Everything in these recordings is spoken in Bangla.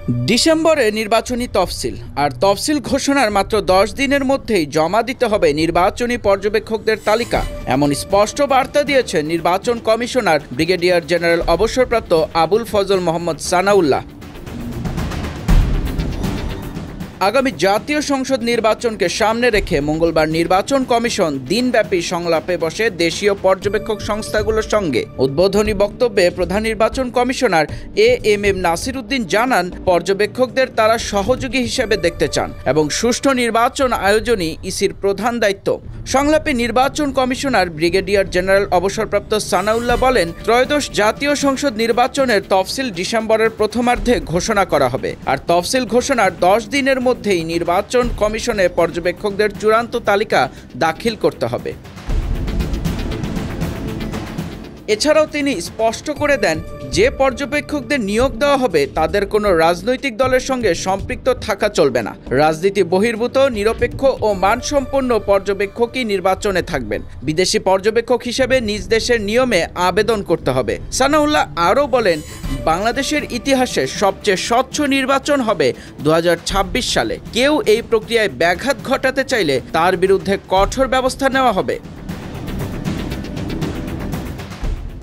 ডিসেম্বরে নির্বাচনী তফসিল আর তফসিল ঘোষণার মাত্র 10 দিনের মধ্যেই জমা দিতে হবে নির্বাচনী পর্যবেক্ষকদের তালিকা, এমন স্পষ্ট বার্তা দিয়েছেন নির্বাচন কমিশনার ব্রিগেডিয়ার জেনারেল অবসরপ্রাপ্ত আবুল ফজল মোহাম্মদ সানাউল্লাহ। আগামী জাতীয় সংসদ নির্বাচনকে সামনে রেখে মঙ্গলবার নির্বাচন কমিশন দিনব্যাপী সংলাপে বসে দেশীয় পর্যবেক্ষক সংস্থাগুলোর সঙ্গে। উদ্বোধনী বক্তব্যে প্রধান নির্বাচন কমিশনার এএমএম নাসির উদ্দিন জানান, পর্যবেক্ষকদের তারা সহযোগী হিসেবে দেখতে চান এবং সুষ্ঠু নির্বাচন আয়োজনই ইসির প্রধান দায়িত্ব। সংলাপে নির্বাচন কমিশনার ব্রিগেডিয়ার জেনারেল অবসরপ্রাপ্ত সানাউল্লাহ বলেন, ত্রয়োদশ জাতীয় সংসদ নির্বাচনের তফসিল ডিসেম্বরের প্রথমার্ধে ঘোষণা করা হবে আর তফসিল ঘোষণার 10 দিনের মধ্যেই নির্বাচন কমিশনে পর্যবেক্ষকদের চূড়ান্ত তালিকা দাখিল করতে হবে। এছাড়াও তিনি স্পষ্ট করে দেন, যে পর্যবেক্ষকদের নিয়োগ দেওয়া হবে তাদের কোনো রাজনৈতিক দলের সঙ্গে সম্পৃক্ত থাকা চলবে না। রাজনীতি বহির্ভূত, নিরপেক্ষ ও মানসম্পন্ন পর্যবেক্ষকই নির্বাচনে থাকবেন। বিদেশি পর্যবেক্ষক হিসেবে নিজ দেশের নিয়মে আবেদন করতে হবে। সানাউল্লাহ আরও বলেন, বাংলাদেশের ইতিহাসে সবচেয়ে স্বচ্ছ নির্বাচন হবে 2026 সালে। কেউ এই প্রক্রিয়ায় ব্যাঘাত ঘটাতে চাইলে তার বিরুদ্ধে কঠোর ব্যবস্থা নেওয়া হবে।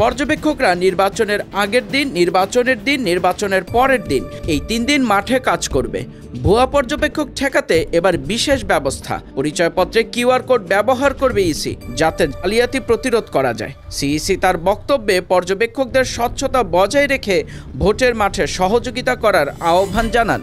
পর্যবেক্ষকরা নির্বাচনের আগের দিন, নির্বাচনের দিন, নির্বাচনের পরের দিন, এই 3 দিন মাঠে কাজ করবে। ভুয়া পর্যবেক্ষক ঠেকাতে এবার বিশেষ ব্যবস্থা। পরিচয়পত্রে কিউআর কোড ব্যবহার করবে ইসি, যাতে জালিয়াতি প্রতিরোধ করা যায়। সিইসি তার বক্তব্যে পর্যবেক্ষকদের স্বচ্ছতা বজায় রেখে ভোটের মাঠে সহযোগিতা করার আহ্বান জানান।